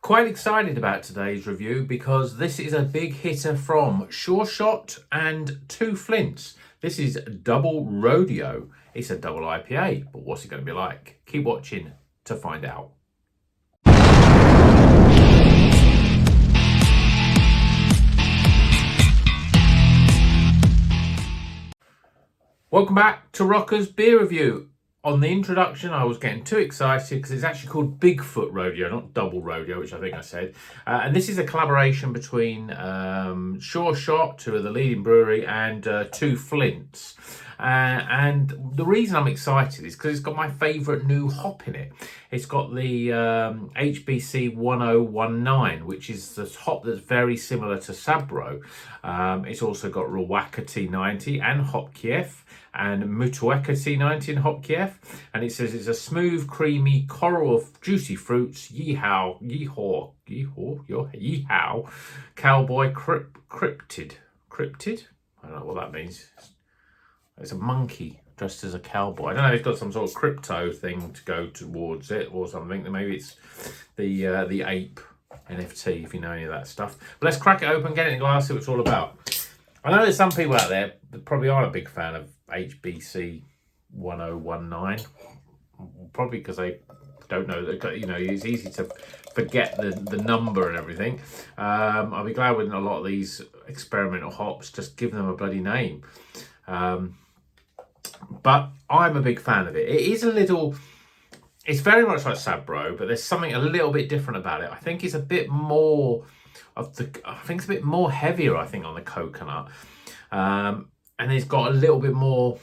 Quite excited about today's review because this is a big hitter from Sureshot and Two Flints. This is Double Rodeo. It's a double IPA, but what's it going to be like? Keep watching to find out. Welcome back to Rocker's Beer Review. On the introduction, I was getting too excited because it's actually called Bigfoot Rodeo, not Double Rodeo, which I think I said. And this is a collaboration between Sureshot, who are the leading brewery, and Two Flints. And the reason I'm excited is because it's got my favourite new hop in it. It's got the HBC 1019, which is the hop that's very similar to Sabro. It's also got Rwaka T90 and Hop Kiev, and Mutueka T90 and Hop Kiev. And it says it's a smooth, creamy coral of juicy fruits, yeehaw, cowboy cryptid. Cryptid? I don't know what that means. It's a monkey dressed as a cowboy. I don't know if it's got some sort of crypto thing to go towards it or something. Maybe it's the ape NFT, if you know any of that stuff. But let's crack it open, get it in a glass, see what it's all about. I know there's some people out there that probably aren't a big fan of HBC 1019. Probably because they don't know that, you know, it's easy to forget the number and everything. I'll be glad when a lot of these experimental hops just give them a bloody name. But I'm a big fan of it. It is it's very much like Sabro, but there's something a little bit different about it. I think it's a bit more it's a bit more heavier, I think, on the coconut. And it's got a little bit more,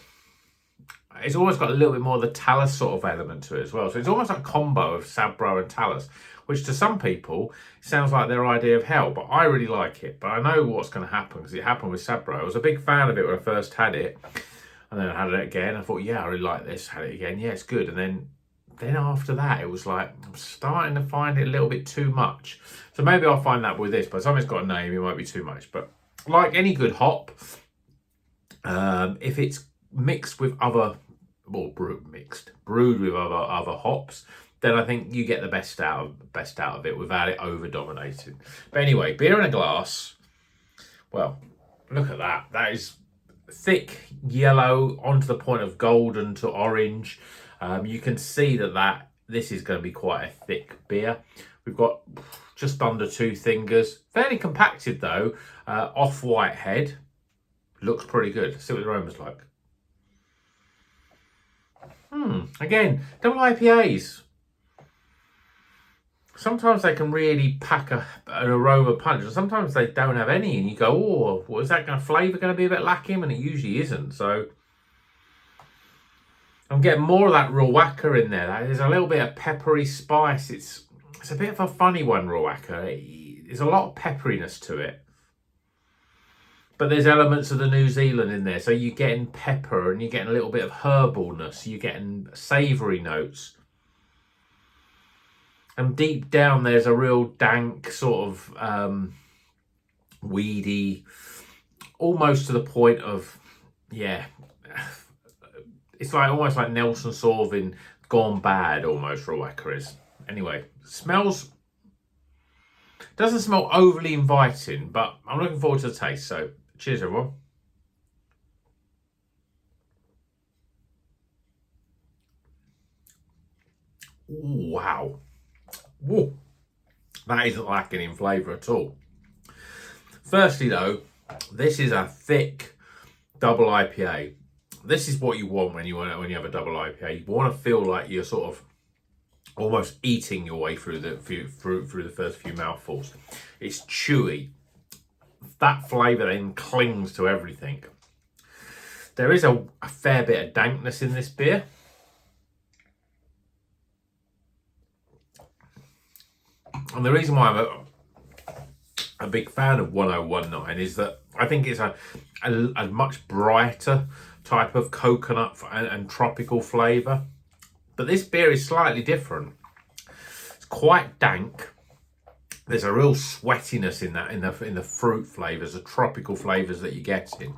it's always got a little bit more of the Talus sort of element to it as well. So it's almost like a combo of Sabro and Talus, which to some people sounds like their idea of hell, but I really like it. But I know what's going to happen because it happened with Sabro. I was a big fan of it when I first had it, and then I had it again. I thought, yeah, I really like this. Had it again, yeah, it's good. And then after that, it was like, I'm starting to find it a little bit too much. So maybe I'll find that with this. By the time it's got a name, it might be too much. But like any good hop, if it's mixed with other, well, brewed with other hops, then I think you get the best out of it without it over dominating. But anyway, beer in a glass. Well, look at that. That is thick yellow onto the point of golden to orange. You can see that this is going to be quite a thick beer. We've got just under 2 fingers. Fairly compacted though. Off-white head. Looks pretty good. Let's see what the aroma's like. Again, double IPAs. Sometimes they can really pack an aroma punch, and sometimes they don't have any, and you go, oh, what is that kind of flavour going to be a bit lacking? And it usually isn't. So I'm getting more of that Rwaka in there. There's a little bit of peppery spice. It's a bit of a funny one, Rwaka. There's a lot of pepperiness to it. But there's elements of the New Zealand in there. So you're getting pepper and you're getting a little bit of herbalness. You're getting savoury notes. And deep down there's a real dank sort of weedy, almost to the point of, yeah, it's like almost like Nelson Sauvin gone bad, almost, Rwaka is. Anyway, doesn't smell overly inviting, but I'm looking forward to the taste. So cheers, everyone. Ooh, wow. Whoa. That isn't lacking in flavour at all. Firstly, though, this is a thick double IPA. This is what you want when you have a double IPA. You want to feel like you're sort of almost eating your way through the first few mouthfuls. It's chewy. That flavour then clings to everything. There is a fair bit of dankness in this beer. And the reason why I'm a big fan of 1019 is that I think it's a much brighter type of coconut and tropical flavour. But this beer is slightly different. It's quite dank. There's a real sweatiness in that, in the fruit flavours, the tropical flavours that you're getting.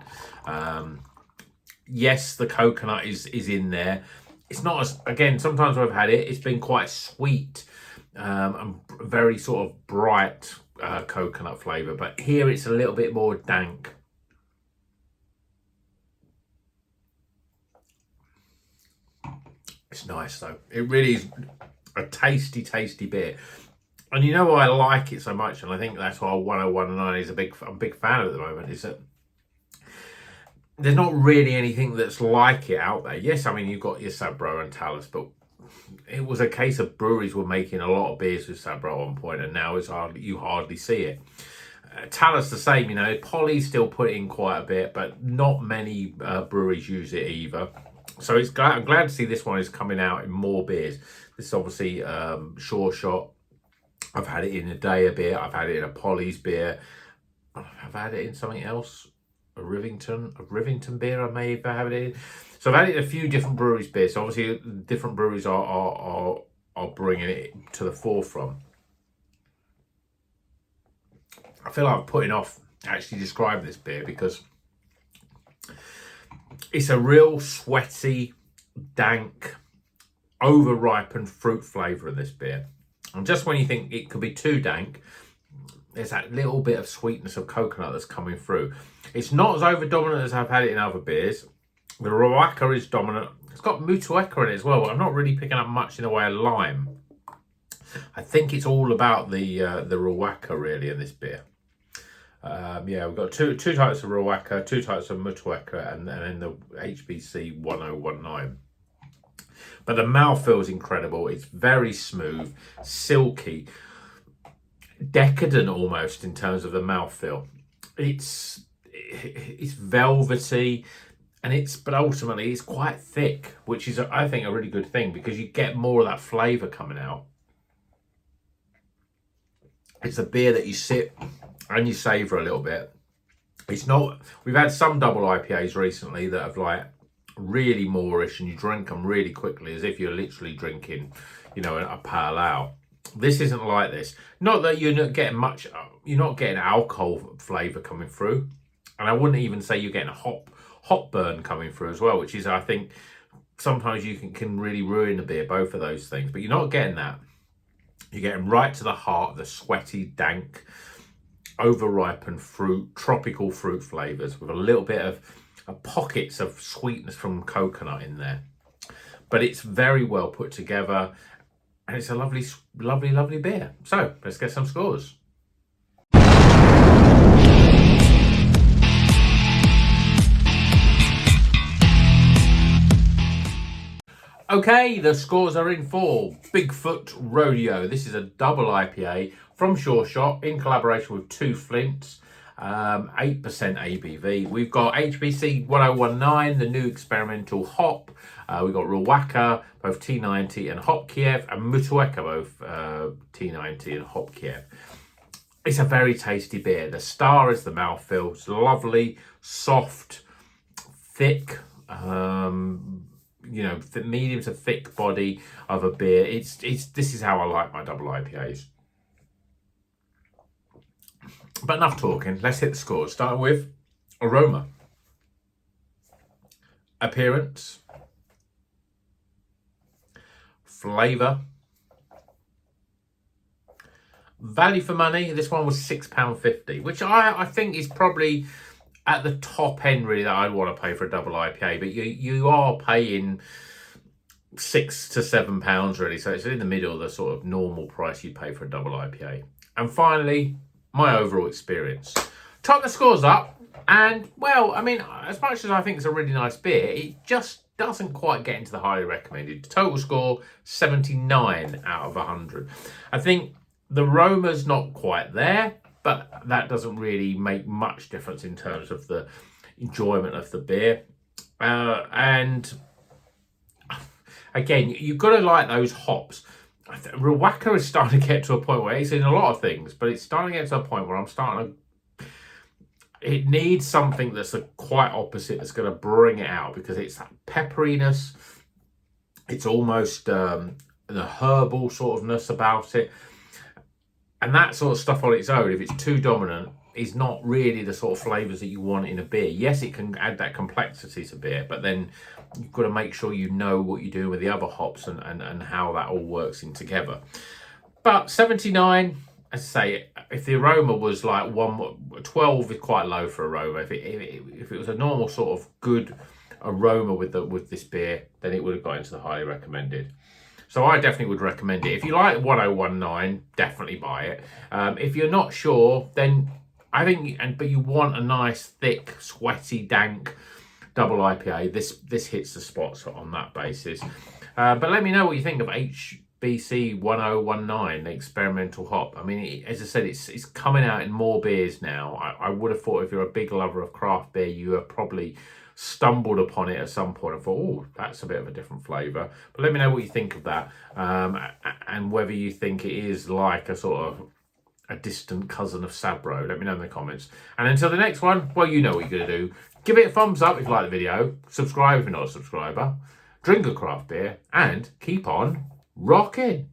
Yes, the coconut is in there. It's not as, again, sometimes when I've had it, it's been quite sweet. and very sort of bright coconut flavour. But here it's a little bit more dank. It's nice though. It really is a tasty, tasty beer. And you know why I like it so much, and I think that's why 1019 is I'm a big fan of at the moment, is that there's not really anything that's like it out there. Yes, I mean, you've got your Sabro and Talus, but it was a case of breweries were making a lot of beers with Sabro at one point, and now you hardly see it. Talus the same, you know, Polly's still put in quite a bit, but not many breweries use it either. So I'm glad to see this one is coming out in more beers. This is obviously Sureshot. I've had it in a Daya beer. I've had it in a Polly's beer. I've had it in something else. A Rivington beer I may have it in. So I've had it in a few different breweries beer. So obviously different breweries are bringing it to the forefront. I feel like I'm putting off actually describing this beer because it's a real sweaty, dank, over-ripened fruit flavour in this beer. And just when you think it could be too dank, there's that little bit of sweetness of coconut that's coming through. It's not as over-dominant as I've had it in other beers. The Roaka is dominant. It's got Mutueka in it as well, but I'm not really picking up much in the way of lime. I think it's all about the Roaka really in this beer. Yeah, we've got two types of Roaka, 2 types of Mutueka, and then the HBC 1019. But the mouthfeel is incredible. It's very smooth, silky, decadent almost in terms of the mouthfeel. It's velvety, but ultimately it's quite thick, which is I think a really good thing because you get more of that flavour coming out. It's a beer that you sip and you savour a little bit. It's not. We've had some double IPAs recently that have like really moreish, and you drink them really quickly as if you're literally drinking, you know, a pale ale. This isn't like this. Not that you're not getting much. You're not getting alcohol flavour coming through, and I wouldn't even say you're getting a hop burn coming through as well, which is I think sometimes you can really ruin a beer. Both of those things, but you're not getting that. You're getting right to the heart, the sweaty, dank, over-ripened fruit, tropical fruit flavours with a little bit of pockets of sweetness from coconut in there. But it's very well put together, and it's a lovely, lovely, lovely beer. So let's get some scores. Okay, the scores are in for Bigfoot Rodeo. This is a double IPA from Sureshot in collaboration with Two Flints. 8% ABV. We've got HBC 1019, the new experimental hop. We've got Roaka, both T90 and Hop Kiev, and Mutueka, both T90 and Hop Kiev. It's a very tasty beer. The star is the mouthfeel. It's lovely, soft, thick, you know, medium to thick body of a beer. This is how I like my double IPAs. But enough talking, let's hit the scores. Starting with aroma, appearance, flavour, value for money. This one was £6.50, which I think is probably at the top end really that I'd want to pay for a double IPA. But you are paying £6 to £7 really, so it's in the middle of the sort of normal price you pay for a double IPA. And finally, my overall experience. Top the scores up, and well, I mean, as much as I think it's a really nice beer, it just doesn't quite get into the highly recommended. Total score 79 out of 100. I think the aroma's not quite there, but that doesn't really make much difference in terms of the enjoyment of the beer. And again, you've got to like those hops. Roaka is starting to get to a point where it's in a lot of things, but it's starting to get to a point where I'm starting to... It needs something that's quite opposite that's going to bring it out, because it's that pepperiness. It's almost the herbal sort ofness about it. And that sort of stuff on its own, if it's too dominant, is not really the sort of flavours that you want in a beer. Yes, it can add that complexity to beer, but then you've got to make sure you know what you're doing with the other hops and how that all works in together. But 79, as I say, if the aroma was like 12 is quite low for aroma. If it was a normal sort of good aroma with this beer, then it would have got into the highly recommended. So I definitely would recommend it. If you like 1019, definitely buy it. If you're not sure, then I think, but you want a nice, thick, sweaty, dank double IPA, this hits the spots on that basis. But let me know what you think of HBC 1019, the experimental hop. I mean, as I said, it's coming out in more beers now. I would have thought if you're a big lover of craft beer, you have probably stumbled upon it at some point and thought, oh, that's a bit of a different flavour. But let me know what you think of that, and whether you think it is like a sort of a distant cousin of Sabro. Let me know in the comments. And until the next one, well, you know what you're going to do. Give it a thumbs up if you like the video. Subscribe if you're not a subscriber. Drink a craft beer. And keep on rocking.